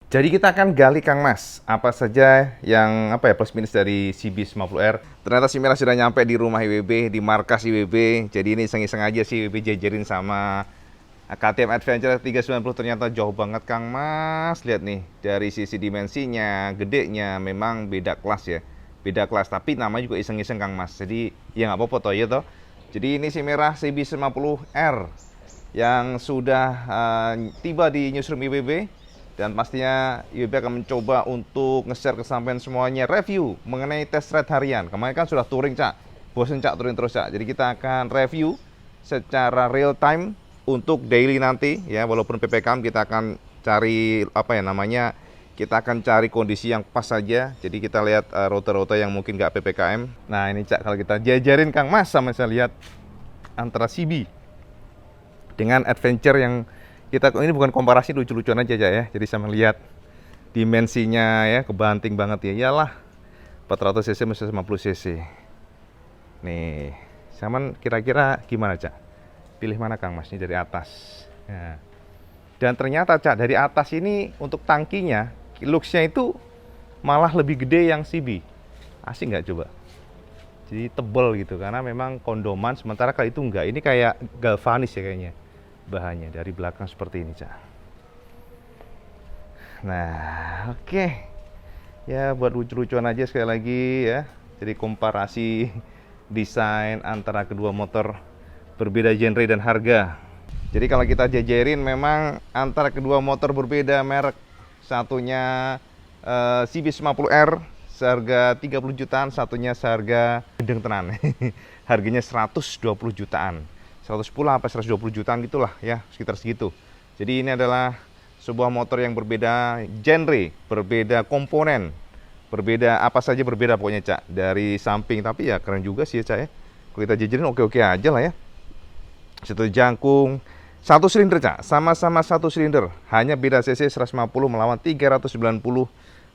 Jadi kita akan gali Kang Mas, apa saja yang plus minus dari CB50R. Ternyata si Merah sudah nyampe di rumah IWB, di markas IWB. Jadi ini iseng-iseng aja sih IWB jajarin sama KTM Adventure 390. Ternyata jauh banget Kang Mas. Lihat nih, dari sisi dimensinya, gedenya memang beda kelas ya. Beda kelas, tapi namanya juga iseng-iseng Kang Mas. Jadi ya nggak apa-apa toh ya toh. Jadi ini si Merah CB50R yang sudah tiba di newsroom IWB. Dan pastinya IWB akan mencoba untuk nge-share ke sampean semuanya review mengenai test ride harian. Kemarin kan sudah touring Cak, bosen Cak touring terus Cak. Jadi kita akan review secara real time untuk daily nanti ya. Walaupun PPKM kita akan cari kita akan cari kondisi yang pas saja. Jadi kita lihat rute-rute yang mungkin nggak PPKM. Nah ini Cak, kalau kita jajarin Kang Mas sama saya lihat antara CB dengan Adventure yang kita ini bukan komparasi, lucu-lucuan aja ya. Jadi saya melihat dimensinya ya, kebanting banget ya. Iyalah 400 cc masih 50 cc. Nih, sama kira-kira gimana Cak? Pilih mana Kang Mas ini dari atas. Ya. Dan ternyata Cak, dari atas ini untuk tangkinya, looks-nya itu malah lebih gede yang CB. Asik nggak coba? Jadi tebel gitu, karena memang kondoman, sementara kalau itu enggak. Ini kayak galvanis ya kayaknya. Bahannya dari belakang seperti ini Cak. Nah oke. Ya buat lucu-lucuan aja sekali lagi ya. Jadi komparasi desain antara kedua motor berbeda genre dan harga. Jadi kalau kita jajarin memang antara kedua motor berbeda merek. Satunya CB50R seharga 30 jutaan, satunya seharga gedeng tenan. Harganya 120 jutaan. 110 apa 120 jutaan gitulah ya, sekitar segitu. Jadi ini adalah sebuah motor yang berbeda genre, berbeda komponen, berbeda apa saja berbeda pokoknya Cak. Dari samping, tapi ya keren juga sih ya Cak ya. Kalau kita jajarin oke-oke aja lah ya. Satu jangkung, satu silinder Cak, sama-sama satu silinder. Hanya beda cc 150 melawan 390.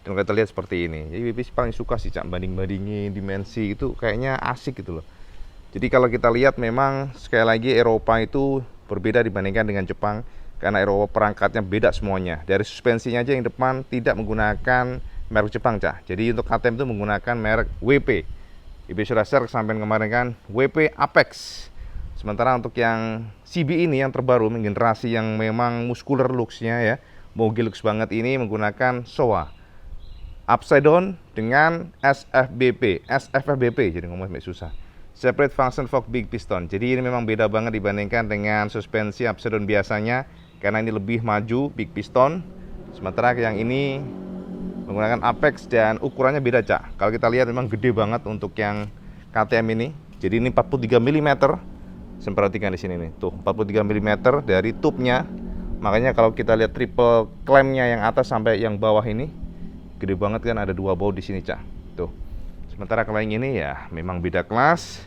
Dan kita lihat seperti ini. Jadi WP paling suka sih Cak, banding-bandingin dimensi itu kayaknya asik gitu loh. Jadi kalau kita lihat memang sekali lagi Eropa itu berbeda dibandingkan dengan Jepang. Karena Eropa perangkatnya beda semuanya. Dari suspensinya aja yang depan tidak menggunakan merek Jepang Cak. Jadi untuk KTM itu menggunakan merek WP. IB sudah share sampai kemarin kan WP Apex. Sementara untuk yang CB ini yang terbaru, generasi yang memang muscular looks-nya ya, mogi looks banget ini menggunakan Showa upside down dengan SFBP. Jadi ngomong susah. Separate Function Fork Big Piston. Jadi ini memang beda banget dibandingkan dengan suspensi upside down biasanya, karena ini lebih maju Big Piston. Sementara yang ini menggunakan Apex dan ukurannya beda Cak. Kalau kita lihat memang gede banget untuk yang KTM ini. Jadi ini 43 mm. Saya perhatikan di sini nih. Tuh 43 mm dari tube-nya. Makanya kalau kita lihat triple clamp-nya yang atas sampai yang bawah ini gede banget kan, ada dua baut di sini Cak. Tuh. Sementara kalau yang ini ya memang beda kelas.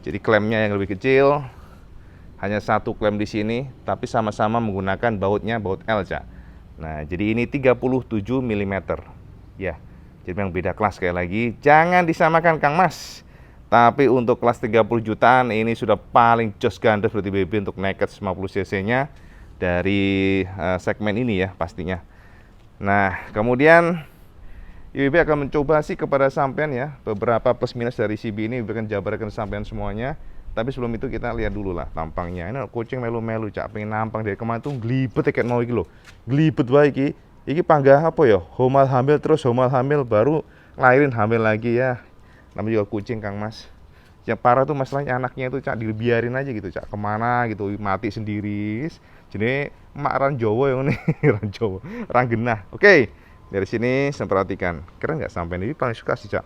Jadi klemnya yang lebih kecil. Hanya satu klem di sini, tapi sama-sama menggunakan bautnya baut L Cak. Nah, jadi ini 37 mm. Ya. Jadi memang beda kelas sekali lagi. Jangan disamakan Kang Mas. Tapi untuk kelas 30 jutaan ini sudah paling jos gandes berarti BB untuk naked 50 cc-nya dari segmen ini ya pastinya. Nah, kemudian IWB akan mencoba sih kepada sampean ya beberapa plus minus dari CB ini akan jabarkan sampean semuanya. Tapi sebelum itu kita lihat dulu lah tampangnya. Ini kucing melu-melu Cak, pengen nampang dari kemarin tuh glibet kayak mau iki lho. Glibet wae iki. Iki panggah apa ya? Homal hamil terus homal hamil baru lahirin hamil lagi ya. Namanya juga kucing Kang Mas. Yang parah tuh masalahnya anaknya itu Cak dibiarin aja gitu Cak, kemana gitu mati sendiri. Jadi emak ran Jawa yang ini ran Jawa, ran genah. Oke. Dari sini saya perhatikan, keren nggak sampai ini paling suka sih Cak.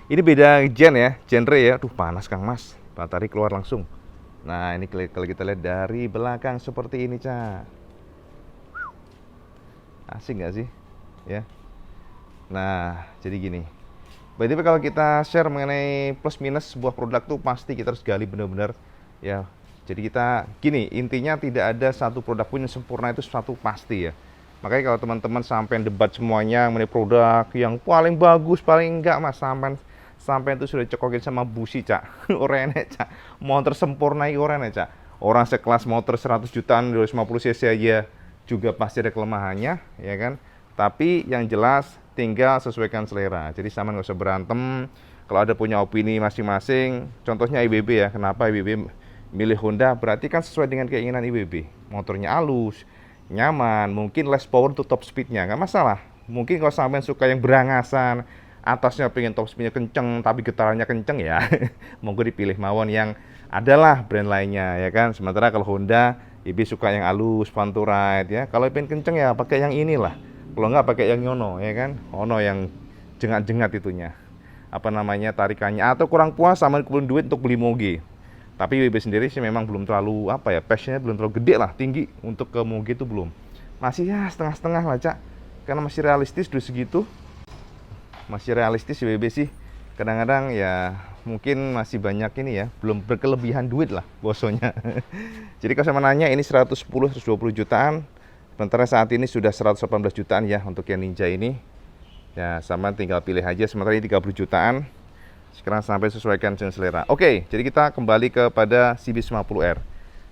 Ini beda gen ya, genre ya. Aduh panas Kang Mas, baterai keluar langsung. Nah ini kalau kita lihat dari belakang seperti ini Cak. Asik nggak sih? Ya. Nah jadi gini. Berarti kalau kita share mengenai plus minus sebuah produk tuh pasti kita harus gali benar-benar ya. Jadi kita gini, intinya tidak ada satu produk pun yang sempurna, itu satu pasti ya. Makanya kalau teman-teman sampai debat semuanya mengenai produk yang paling bagus, paling enggak Mas, sampai itu sudah cekokin sama busi Cak. Orang enek Cak. Motor sempurna orang enek Cak. Orang sekelas motor 100 jutaan 250 cc aja juga pasti ada kelemahannya, ya kan. Tapi yang jelas tinggal sesuaikan selera. Jadi sama nggak usah berantem. Kalau ada punya opini masing-masing, contohnya IWB ya. Kenapa IWB milih Honda? Berarti kan sesuai dengan keinginan IWB. Motornya halus, nyaman, mungkin less power untuk top speednya, nggak masalah. Mungkin kalau sampai suka yang berangasan, atasnya pengen top speednya kenceng, tapi getarannya kenceng ya, monggo dipilih mawon yang adalah brand lainnya, ya kan. Sementara kalau Honda, IB suka yang halus, fun to ride ya. Kalau pengen kenceng ya pakai yang inilah. Kalau nggak pakai yang Yono, ya kan. Ono yang jengat-jengat itunya. Apa namanya, tarikannya. Atau kurang puas sama belum duit untuk beli Moge. Tapi WB sendiri sih memang belum terlalu apa ya, passionnya belum terlalu gede lah, tinggi untuk ke Moge itu belum. Masih ya setengah-setengah lah, Cak. Karena masih realistis duit segitu. Masih realistis WB sih. Kadang-kadang ya mungkin masih banyak ini ya, belum berkelebihan duit lah bosonya. Jadi kalau saya menanya ini 110-120 jutaan. Sementara saat ini sudah 118 jutaan ya untuk yang Ninja ini. Ya sama tinggal pilih aja, sementara ini 30 jutaan. Sekarang sampai sesuaikan dengan selera. Oke, jadi kita kembali kepada CB50R.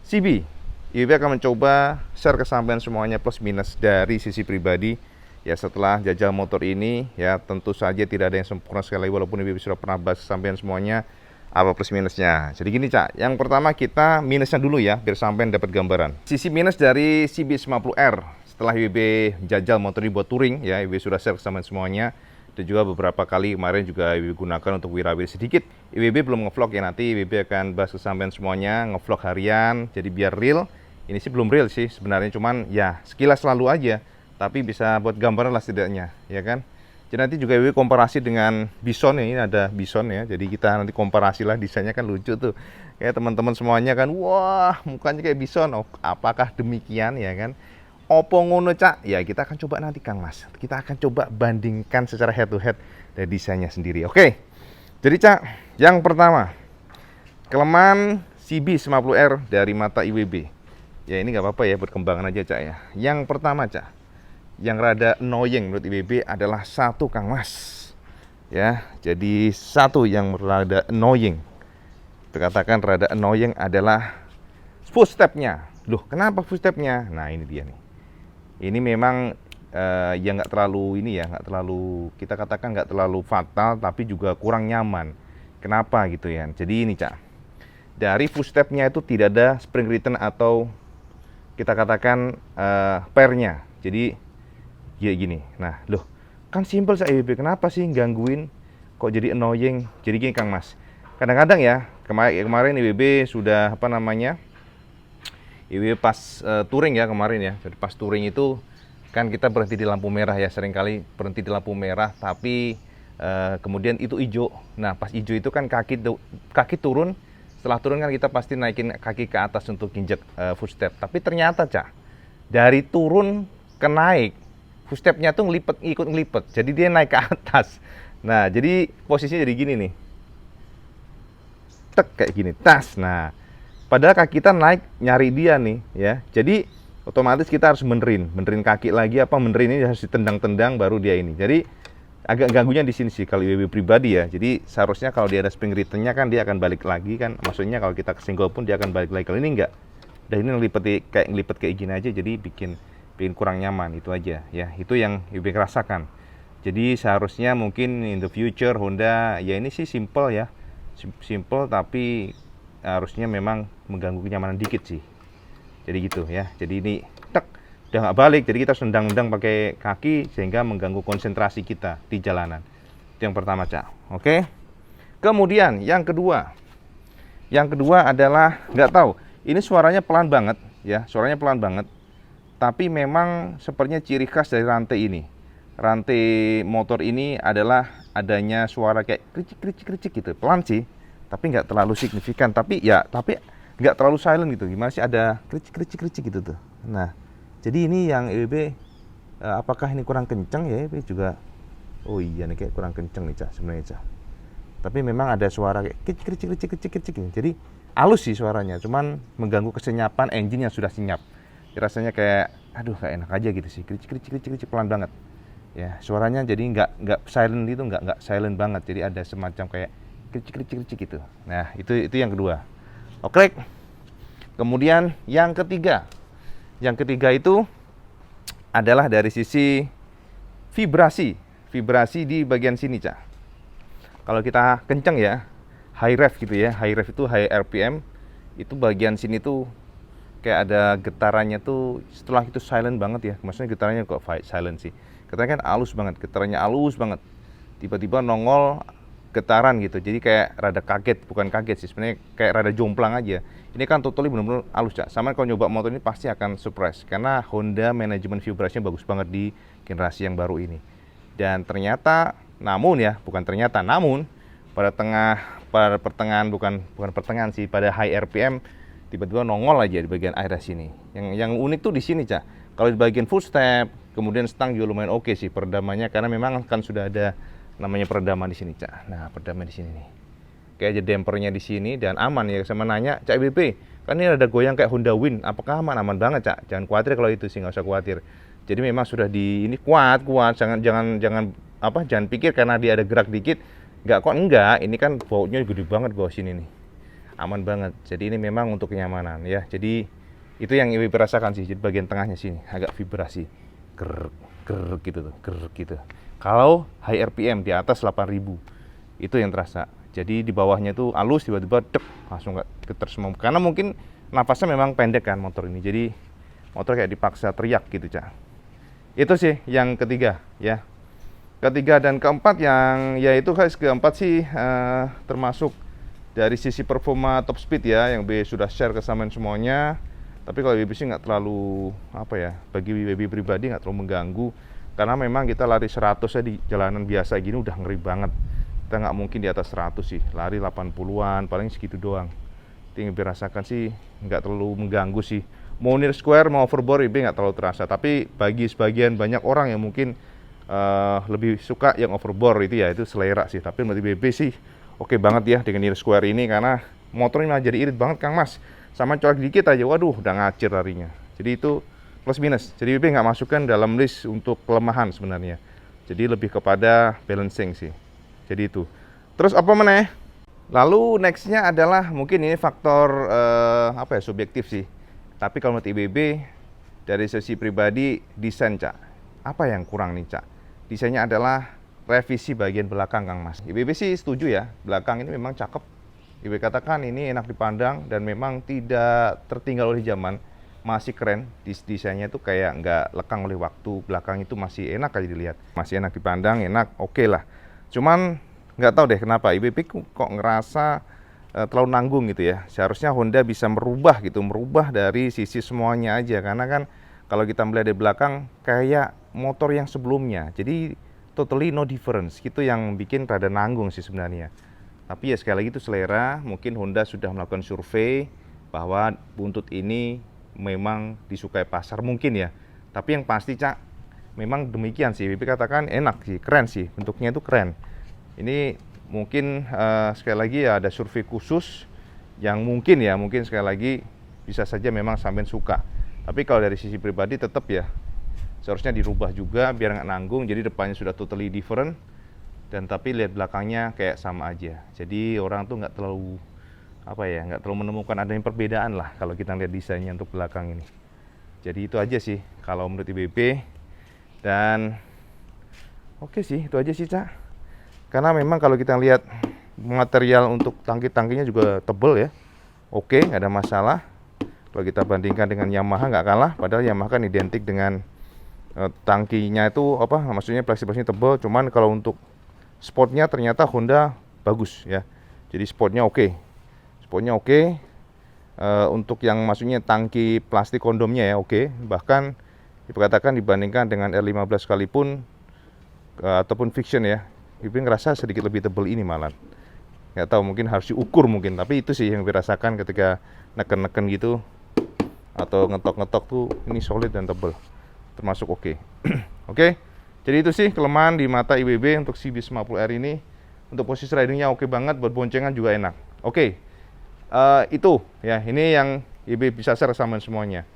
CB, IWB akan mencoba share kesampaian semuanya plus minus dari sisi pribadi. Ya setelah jajal motor ini, ya tentu saja tidak ada yang sempurna sekali. Walaupun IWB sudah pernah bahas kesampaian semuanya, apa plus minusnya. Jadi gini Cak, yang pertama kita minusnya dulu ya, biar sampean dapat gambaran. Sisi minus dari CB50R, setelah IWB jajal motor ini buat touring, ya IWB sudah share kesampaian semuanya. Dan juga beberapa kali kemarin juga IWB gunakan untuk wirawiri sedikit. IWB belum ngevlog ya, nanti IWB akan bahas kesampaian semuanya, ngevlog harian, jadi biar real. Ini sih belum real sih sebenarnya, cuman ya sekilas selalu aja, tapi bisa buat gambaran lah setidaknya, ya kan. Jadi nanti juga IWB komparasi dengan Bison, ini ada Bison ya, jadi kita nanti komparasi lah, desainnya kan lucu tuh. Kayak teman-teman semuanya kan, wah mukanya kayak Bison, oh, apakah demikian ya kan. Opo ngono Cak? Ya kita akan coba nanti Kang Mas. Kita akan coba bandingkan secara head to head dari desainnya sendiri. Oke. Jadi Cak, yang pertama, kelemahan CB50R dari mata IWB. Ya ini nggak apa-apa ya, berkembangan aja Cak ya. Yang pertama Cak, yang rada annoying menurut IWB adalah satu Kang Mas. Ya, jadi satu yang rada annoying. Dikatakan rada annoying adalah footstep-nya. Loh, kenapa footstep-nya? Nah, ini dia nih. Ini memang ya nggak terlalu ini ya, nggak terlalu, kita katakan nggak terlalu fatal, tapi juga kurang nyaman. Kenapa gitu ya? Jadi ini Cak, dari footstep-nya itu tidak ada spring return atau kita katakan pair-nya. Jadi ya gini. Nah, loh, kan simple Cak IWB, kenapa sih gangguin? Kok jadi annoying? Jadi gini Kang Mas. Kadang-kadang ya, kemarin IWB sudah apa namanya? IWB pas touring ya kemarin ya. Jadi pas touring itu kan kita berhenti di lampu merah ya, seringkali berhenti di lampu merah, tapi kemudian itu hijau. Nah pas hijau itu kan kaki turun. Setelah turun kan kita pasti naikin kaki ke atas untuk injek footstep. Tapi ternyata Cak, dari turun ke naik, footstepnya tuh ikut ngelipet. Jadi dia naik ke atas. Nah jadi posisinya jadi gini nih, tek kayak gini, tas. Nah padahal kaki kita naik nyari dia nih ya. Jadi otomatis kita harus benerin kaki lagi, apa benerin ini harus ditendang-tendang baru dia ini. Jadi agak ganggunya di sini sih kalau IWB pribadi ya. Jadi seharusnya kalau dia ada spring return-nya kan dia akan balik lagi kan. Maksudnya kalau kita kesenggol pun dia akan balik lagi. Kalau ini enggak. Dan ini ngelipet kayak gini aja, jadi bikin kurang nyaman, itu aja ya. Itu yang IWB rasakan. Jadi seharusnya mungkin in the future Honda ya ini sih simple ya. Simple tapi harusnya memang mengganggu kenyamanan dikit sih. Jadi gitu ya. Jadi ini tek udah nggak balik, jadi kita sendang-endang pakai kaki sehingga mengganggu konsentrasi kita di jalanan. Itu yang pertama Cak. Oke. Kemudian yang kedua adalah nggak tahu. Ini suaranya pelan banget ya, suaranya pelan banget. Tapi memang sepertinya ciri khas dari rantai ini. Rantai motor ini adalah adanya suara kayak kricik gitu. Pelan sih, tapi nggak terlalu signifikan, tapi nggak terlalu silent gitu, gimana sih, ada kricik gitu tuh. Nah jadi ini yang IWB apakah ini kurang kenceng ya, IWB juga oh iya nih kayak kurang kenceng nih Cak sebenarnya Cak, tapi memang ada suara kayak kricik jadi halus sih suaranya, cuman mengganggu kesenyapan engine yang sudah senyap. Rasanya kayak aduh gak enak aja gitu sih, kricik pelan banget ya suaranya. Jadi nggak silent itu, nggak silent banget, jadi ada semacam kayak kricik gitu. Nah itu yang kedua. Oke. Kemudian yang ketiga itu adalah dari sisi vibrasi di bagian sini, Cak. Kalau kita kenceng ya, high rev gitu ya, high rev itu high RPM, itu bagian sini tuh kayak ada getarannya tuh, setelah itu silent banget ya. Maksudnya getarannya kok silent sih, getarannya kan halus banget, getarannya halus banget, tiba-tiba nongol getaran gitu, jadi kayak rada kaget, bukan kaget sih sebenarnya, kayak rada jomplang aja. Ini kan totally bener-bener halus, Cak. Sama kalau nyoba motor ini pasti akan surprise, karena Honda manajemen vibrasinya bagus banget di generasi yang baru ini. Dan ternyata, namun pada pertengahan, bukan pertengahan sih, pada high RPM tiba-tiba nongol aja di bagian akhir sini. Yang unik tuh di sini, Cak. Kalau di bagian full step, kemudian stang juga lumayan oke sih peredamannya, karena memang kan sudah ada namanya peredaman di sini, Cak. Nah, peredaman di sini nih. Kayak aja dampernya di sini dan aman ya. Sama nanya, Cak IBB, kan ini ada goyang kayak Honda Win, apakah aman? Aman banget, Cak. Jangan khawatir kalau itu sih, nggak usah khawatir. Jadi memang sudah ini kuat. Jangan pikir karena dia ada gerak dikit, enggak. Ini kan bautnya gede banget bawah sini nih. Aman banget. Jadi ini memang untuk kenyamanan ya. Jadi itu yang IBB rasakan sih. Jadi bagian tengahnya sini agak vibrasi. Ger gitu. Kalau high RPM di atas 8000 itu yang terasa. Jadi di bawahnya itu halus, tiba-tiba dek langsung nggak getar semua. Karena mungkin nafasnya memang pendek kan motor ini. Jadi motor kayak dipaksa teriak gitu, Cak. Itu sih yang ketiga ya. Ketiga dan keempat yaitu guys, keempat sih termasuk dari sisi performa top speed ya, yang B sudah share ke sampean semuanya. Tapi kalau BB sih nggak terlalu bagi BB pribadi nggak terlalu mengganggu, karena memang kita lari 100 ya di jalanan biasa gini udah ngeri banget. Kita nggak mungkin di atas 100 sih, lari 80-an paling segitu doang. Yang BB rasakan sih nggak terlalu mengganggu sih. Mau near square mau overbore BB nggak terlalu terasa, tapi bagi sebagian banyak orang yang mungkin lebih suka yang overbore itu selera sih. Tapi menurut BB sih oke banget ya dengan near square ini, karena motornya malah jadi irit banget Kang Mas. Sama colek dikit aja, waduh udah ngacir larinya. Jadi itu plus minus. Jadi BB nggak masukkan dalam list untuk kelemahan sebenarnya. Jadi lebih kepada balancing sih. Jadi itu. Terus apa meneh? Lalu nextnya adalah mungkin ini faktor subjektif sih. Tapi kalau menurut IBB dari sisi pribadi desain, Cak. Apa yang kurang nih, Cak? Desainnya adalah revisi bagian belakang, Kang Mas. IBB sih setuju ya, belakang ini memang cakep. IBB katakan ini enak dipandang dan memang tidak tertinggal oleh zaman. Masih keren, desainnya tuh kayak nggak lekang oleh waktu. Belakang itu masih enak aja dilihat, masih enak dipandang, enak, oke lah. Cuman nggak tahu deh kenapa IBB kok ngerasa terlalu nanggung gitu ya. Seharusnya Honda bisa merubah dari sisi semuanya aja, karena kan kalau kita melihat di belakang kayak motor yang sebelumnya. Jadi totally no difference, gitu yang bikin rada nanggung sih sebenarnya. Tapi ya sekali lagi itu selera. Mungkin Honda sudah melakukan survei bahwa buntut ini memang disukai pasar mungkin ya. Tapi yang pasti, Cak, memang demikian sih. BP katakan enak sih, keren sih, bentuknya itu keren. Ini mungkin sekali lagi ya ada survei khusus yang mungkin sekali lagi bisa saja memang sampean suka. Tapi kalau dari sisi pribadi tetap ya seharusnya dirubah juga biar nggak nanggung. Jadi depannya sudah totally different, dan tapi lihat belakangnya kayak sama aja. Jadi orang tuh nggak terlalu menemukan adanya perbedaan lah kalau kita lihat desainnya untuk belakang ini. Jadi itu aja sih kalau menurut IBB. Dan oke sih, itu aja sih, Cak. Karena memang kalau kita lihat material untuk tangki-tangkinya juga tebel ya. Oke, nggak ada masalah. Kalau kita bandingkan dengan Yamaha nggak kalah, padahal Yamaha kan identik dengan tangkinya itu maksudnya plastik-plastiknya tebal. Cuman kalau untuk spotnya ternyata Honda bagus ya. Jadi spotnya oke. Untuk yang maksudnya tangki plastik kondomnya ya oke. Bahkan dikatakan dibandingkan dengan R15 sekalipun ataupun Fiction ya, Ibu ngerasa sedikit lebih tebal ini malah. Nggak tahu, mungkin harus diukur mungkin. Tapi itu sih yang dirasakan ketika neken-neken gitu atau ngetok-ngetok tuh, ini solid dan tebal, termasuk oke. Oke. Jadi itu sih kelemahan di mata IBB untuk CB50R ini. Untuk posisi ridingnya oke banget, buat boncengan juga enak. Oke. Itu ya, ini yang IBB bisa share sama semuanya.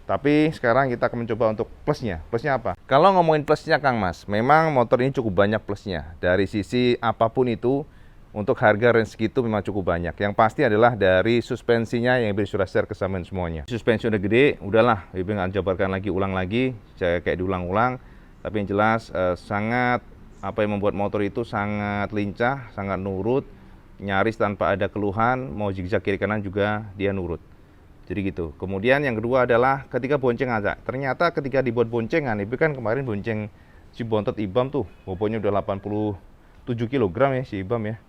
Tapi sekarang kita akan mencoba untuk plusnya. Plusnya apa? Kalau ngomongin plusnya, Kang Mas, memang motor ini cukup banyak plusnya. Dari sisi apapun itu, untuk harga range segitu memang cukup banyak. Yang pasti adalah dari suspensinya yang bisa sudah share ke sampean semuanya. Suspensi udah gede, udahlah, Ibu nggak jabarkan lagi, ulang lagi, saya kayak diulang-ulang. Tapi yang jelas sangat apa yang membuat motor itu sangat lincah, sangat nurut, nyaris tanpa ada keluhan, mau zigzag kiri kanan juga dia nurut. Jadi gitu. Kemudian yang kedua adalah ketika bonceng aja. Ternyata ketika dibuat boncengan, Ibu kan kemarin bonceng si bontot Ibam tuh, bobotnya udah 87 kg ya si Ibam ya.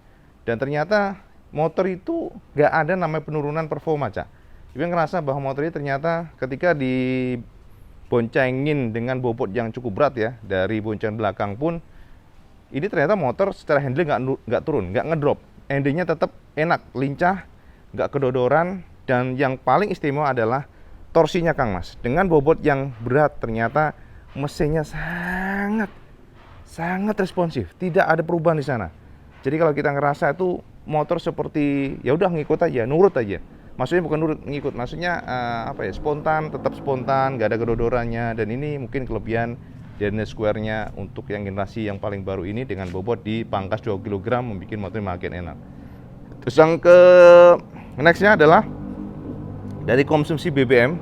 Dan ternyata motor itu nggak ada namanya penurunan performa, Cak. Ibu ngerasa bahwa motor ini ternyata ketika diboncengin dengan bobot yang cukup berat ya, dari bonceng belakang pun, ini ternyata motor secara handling nggak turun, nggak ngedrop. Handlingnya tetap enak, lincah, nggak kedodoran, dan yang paling istimewa adalah torsinya, Kang Mas. Dengan bobot yang berat, ternyata mesinnya sangat responsif, tidak ada perubahan di sana. Jadi kalau kita ngerasa itu motor seperti ya udah ngikut aja, nurut aja. Maksudnya bukan nurut ngikut, maksudnya apa ya, spontan, tetap spontan, gak ada kedodorannya. Dan ini mungkin kelebihan Daniel Square-nya untuk yang generasi yang paling baru ini dengan bobot di pangkas 2 kg membuat motornya makin enak. Terus yang ke nextnya adalah dari konsumsi BBM.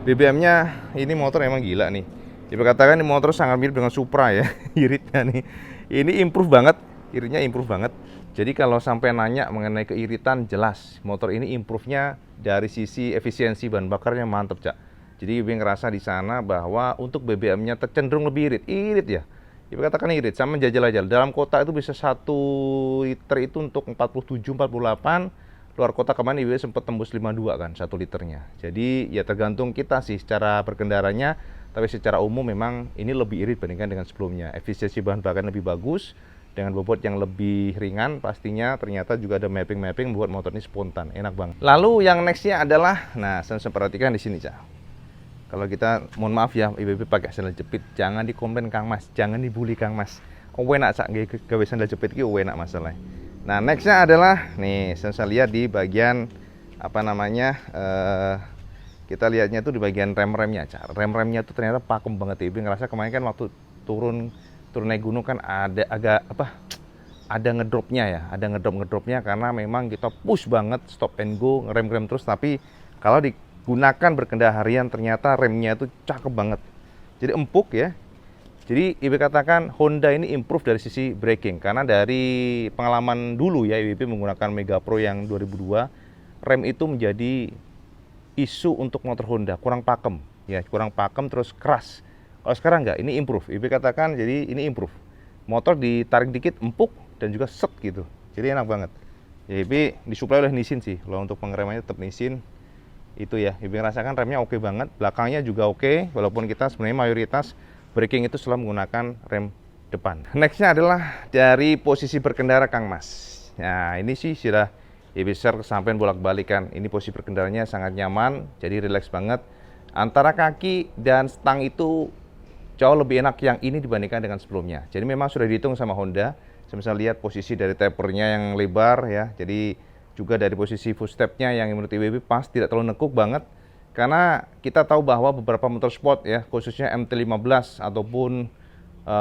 BBM-nya ini motor emang gila nih. Dikatakan ini motor sangat mirip dengan Supra ya, iritnya nih. Ini improve banget. Iritnya improve banget. Jadi kalau sampai nanya mengenai keiritan, jelas motor ini improve-nya dari sisi efisiensi bahan bakarnya mantep, Cak. Jadi Ibu ngerasa di sana bahwa untuk BBM-nya cenderung lebih irit ya. Ibu katakan irit, sama jajal-jajal. Dalam kota itu bisa 1 liter itu untuk 47-48. Luar kota kemarin Ibu sempat tembus 52 kan 1 liternya. Jadi ya tergantung kita sih secara berkendaranya. Tapi secara umum memang ini lebih irit bandingkan dengan sebelumnya. Efisiensi bahan bakar lebih bagus. Dengan bobot yang lebih ringan pastinya ternyata juga ada mapping buat motor ini spontan, enak banget. Lalu yang nextnya adalah, nah saya perhatikan di sini, Cak. Kalau kita, mohon maaf ya, Ibu pakai sandal jepit, jangan dikomplain Kang Mas, jangan dibully Kang Mas. Oh enak, Cak, gawe sandal jepit itu enak masalahnya. Nah nextnya adalah, nih saya lihat di bagian apa namanya, kita lihatnya tuh di bagian rem-remnya, Cak. Rem-remnya tuh ternyata pakem banget. Ibu ngerasa kemarin kan waktu turun naik gunung kan ada agak ada ngedropnya ya, ada ngedropnya karena memang kita push banget, stop and go, ngerem terus. Tapi kalau digunakan berkendara harian ternyata remnya itu cakep banget, jadi empuk ya. Jadi Ibu katakan Honda ini improve dari sisi braking, karena dari pengalaman dulu ya Ibu menggunakan Mega Pro yang 2002, rem itu menjadi isu untuk motor Honda, kurang pakem ya, kurang pakem terus keras. Kalau sekarang enggak, ini improve. Ibu katakan jadi ini improve. Motor ditarik dikit empuk dan juga set gitu. Jadi enak banget. Ya Ibu disuplai oleh Nissin sih. Kalau untuk pengeremannya tetap Nissin. Itu ya, Ibu ngerasakan remnya oke banget. Belakangnya juga oke, walaupun kita sebenarnya mayoritas braking itu selalu menggunakan rem depan. Nextnya adalah dari posisi berkendara Kang Mas. Nah ini sih sudah Ibu share kesampaian bolak-balikan. Ini posisi berkendaranya sangat nyaman, jadi relax banget. Antara kaki dan stang itu jauh lebih enak yang ini dibandingkan dengan sebelumnya. Jadi memang sudah dihitung sama Honda. Saya bisa lihat posisi dari tapernya yang lebar ya. Jadi juga dari posisi footstepnya yang menurut Ibu pas, tidak terlalu nekuk banget. Karena kita tahu bahwa beberapa motor sport ya, khususnya MT-15 ataupun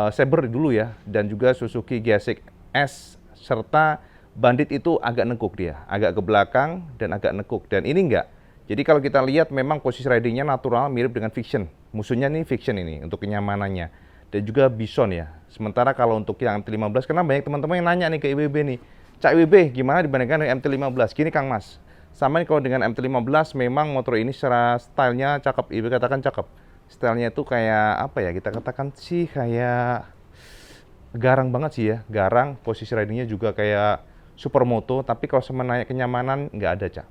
Saber dulu ya, dan juga Suzuki GSX S serta Bandit itu agak nekuk dia, agak ke belakang dan agak nekuk. Dan ini enggak. Jadi kalau kita lihat memang posisi ridingnya natural, mirip dengan Fiction. Musuhnya ini Fiction ini untuk kenyamanannya. Dan juga Bison ya. Sementara kalau untuk yang MT-15, karena banyak teman-teman yang nanya nih ke IWB nih, Cak IWB gimana dibandingkan dengan MT-15? Gini Kang Mas, sama nih kalau dengan MT-15 memang motor ini secara stylenya cakep, IWB katakan cakep. Stylenya itu kayak apa ya, kita katakan sih kayak garang banget sih ya. Garang, posisi ridingnya juga kayak supermoto, tapi kalau sama nanya kenyamanan nggak ada, Cak.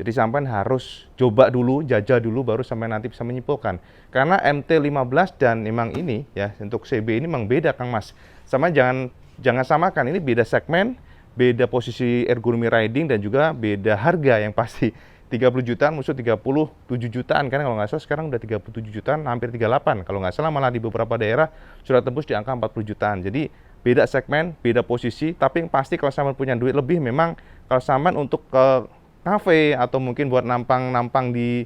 Jadi sampai harus coba dulu, jajah dulu, baru sampai nanti bisa menyimpulkan. Karena MT-15 dan memang ini ya, untuk CB ini memang beda Kang Mas. Sama jangan samakan, ini beda segmen, beda posisi ergonomi riding, dan juga beda harga yang pasti. 30 jutaan musuh 37 jutaan kan kalau nggak salah, sekarang udah 37 jutaan, hampir 38. Kalau nggak salah malah di beberapa daerah sudah tembus di angka 40 jutaan. Jadi beda segmen, beda posisi, tapi yang pasti kalau Saman punya duit lebih, memang kalau Saman untuk ke kafe atau mungkin buat nampang di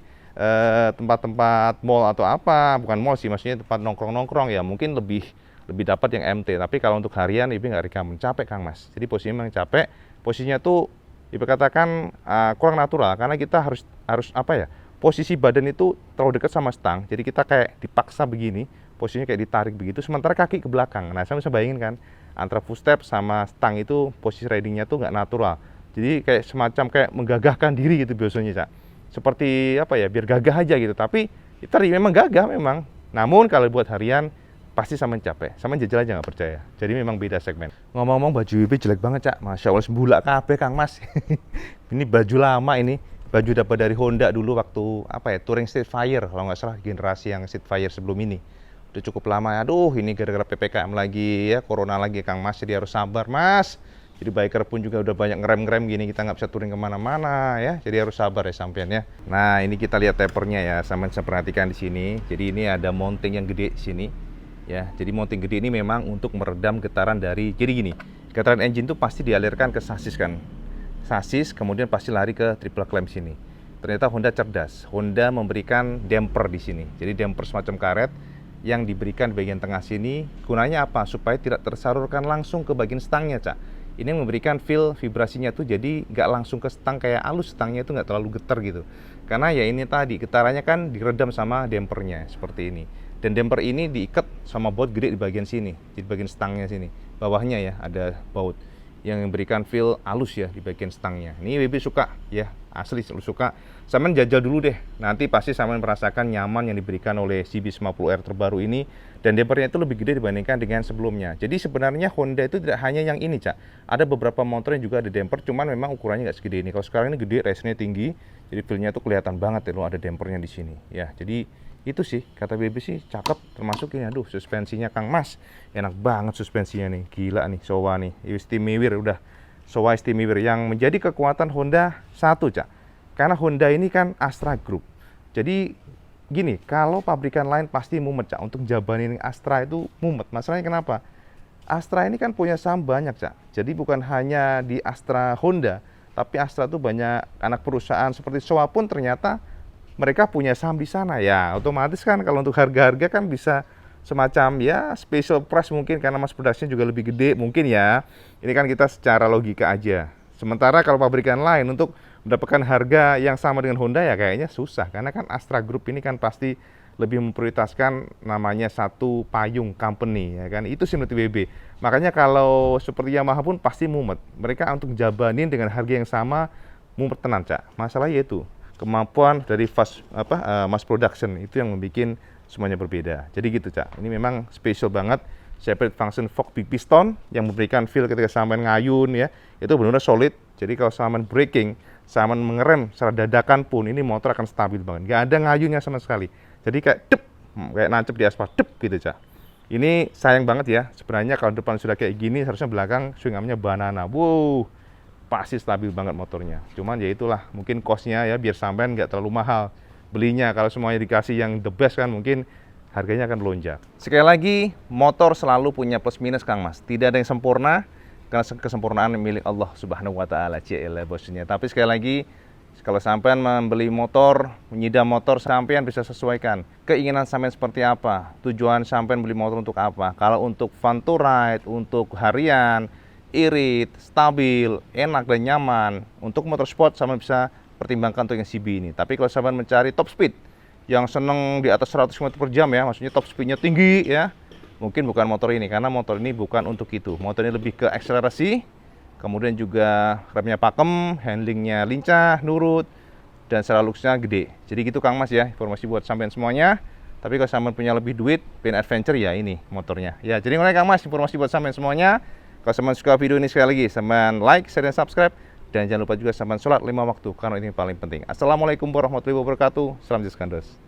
tempat-tempat mall atau apa, bukan mall sih, maksudnya tempat nongkrong ya, mungkin lebih lebih dapat yang MT. Tapi kalau untuk harian Ibe nggak recommend, capek Kang Mas. Jadi posisinya memang capek, posisinya tuh Ibe katakan kurang natural karena kita harus apa ya? Posisi badan itu terlalu dekat sama stang, jadi kita kayak dipaksa begini, posisinya kayak ditarik begitu, sementara kaki ke belakang. Nah, saya bisa bayangin kan, antara footstep sama stang itu posisi ridingnya tuh nggak natural. Jadi kayak semacam kayak menggagahkan diri gitu biasanya, Cak. Seperti apa ya, biar gagah aja gitu. Tapi tadi memang gagah memang. Namun kalau buat harian pasti sama capek, sama jajal aja nggak percaya. Jadi memang beda segmen. Ngomong-ngomong baju WB jelek banget, Cak. Masya Allah sebulak kabeh Kang Mas. Ini baju lama ini. Baju dapat dari Honda dulu waktu apa ya, Touring Streetfire kalau nggak salah, generasi yang Streetfire sebelum ini. Udah cukup lama. Aduh, ini gara-gara PPKM lagi ya, Corona lagi Kang Mas, jadi harus sabar Mas. Jadi biker pun juga udah banyak ngerem-ngerem gini, kita nggak bisa touring kemana-mana ya. Jadi harus sabar ya sampean ya. Nah, ini kita lihat tapernya ya, sampean bisa perhatikan di sini. Jadi ini ada mounting yang gede di sini. Ya, jadi mounting gede ini memang untuk meredam getaran dari, jadi gini, getaran engine itu pasti dialirkan ke sasis kan. Sasis kemudian pasti lari ke triple clamp sini. Ternyata Honda cerdas. Honda memberikan damper di sini. Jadi damper semacam karet yang diberikan di bagian tengah sini. Gunanya apa? Supaya tidak tersalurkan langsung ke bagian stangnya, Cak. Ini memberikan feel vibrasinya tuh jadi nggak langsung ke stang, kayak halus, stangnya itu nggak terlalu getar gitu. Karena ya ini tadi getarannya kan diredam sama dampernya seperti ini. Dan damper ini diikat sama baut gede di bagian sini, di bagian stangnya sini. Bawahnya ya ada baut yang memberikan feel halus ya di bagian stangnya. Ini WB suka ya, asli suka. Saman jajal dulu deh, nanti pasti Saman merasakan nyaman yang diberikan oleh CB50R terbaru ini. Dan dampernya itu lebih gede dibandingkan dengan sebelumnya. Jadi sebenarnya Honda itu tidak hanya yang ini, Cak. Ada beberapa motor yang juga ada damper, cuman memang ukurannya nggak segede ini. Kalau sekarang ini gede, resnya tinggi, jadi feel-nya tuh kelihatan banget ya, lo ada dampernya di sini. Ya, jadi itu sih kata BB sih cakep, termasuk ini aduh suspensinya Kang Mas enak banget suspensinya nih, gila nih Showa nih istimewa, udah Showa istimewa yang menjadi kekuatan Honda satu, Cak, karena Honda ini kan Astra Group. Jadi gini, kalau pabrikan lain pasti mumet, Cak, untuk jabanin Astra itu mumet. Masalahnya kenapa? Astra ini kan punya saham banyak, Cak, jadi bukan hanya di Astra Honda, tapi Astra tuh banyak anak perusahaan seperti Showa pun ternyata mereka punya saham di sana ya. Otomatis kan kalau untuk harga-harga kan bisa semacam ya special price mungkin karena mass production juga lebih gede mungkin ya. Ini kan kita secara logika aja. Sementara kalau pabrikan lain untuk mendapatkan harga yang sama dengan Honda ya kayaknya susah, karena kan Astra Group ini kan pasti lebih memprioritaskan namanya satu payung company ya kan. Itu sih menurut WB. Makanya kalau seperti Yamaha pun pasti mumet. Mereka untuk jabanin dengan harga yang sama mumet tenan, Cak. Masalahnya itu kemampuan dari mass production itu yang membuat semuanya berbeda. Jadi gitu, Cak. Ini memang spesial banget. Separate function fork big piston yang memberikan feel ketika sampean ngayun ya. Itu benar-benar solid. Jadi kalau sampean braking, sampean mengerem secara dadakan pun ini motor akan stabil banget. Nggak ada ngayunnya sama sekali. Jadi kayak dep, kayak nancep di aspal dep gitu, Cak. Ini sayang banget ya. Sebenarnya kalau depan sudah kayak gini, harusnya belakang swing armnya banana. Wow, pasti stabil banget motornya. Cuman ya itulah mungkin cost-nya ya, biar sampean nggak terlalu mahal belinya. Kalau semuanya dikasih yang the best kan mungkin harganya akan melonjak. Sekali lagi, motor selalu punya plus minus, Kang Mas. Tidak ada yang sempurna, karena kesempurnaan milik Allah Subhanahu wa taala, cielah bosnya. Tapi sekali lagi, kalau sampean membeli motor, menyidam motor, sampean bisa sesuaikan keinginan sampean seperti apa, tujuan sampean beli motor untuk apa. Kalau untuk fun to ride, untuk harian, irit, stabil, enak dan nyaman, untuk motorsport sampean bisa pertimbangkan untuk yang CB ini. Tapi kalau sampean mencari top speed, yang seneng di atas 100 km per jam ya, maksudnya top speednya tinggi ya, mungkin bukan motor ini, karena motor ini bukan untuk itu. Motor ini lebih ke akselerasi, kemudian juga remnya pakem, handlingnya lincah, nurut, dan secara looks-nya gede. Jadi gitu Kang Mas ya, informasi buat sampean semuanya. Tapi kalau sampean punya lebih duit, pengen adventure ya ini motornya. Ya, jadi mulai Kang Mas, informasi buat sampean semuanya. Kalau sampean suka video ini sekali lagi, sampean like, share, dan subscribe. Dan jangan lupa juga sampean sholat 5 waktu, karena ini paling penting. Assalamualaikum warahmatullahi wabarakatuh. Salam Jiskandos.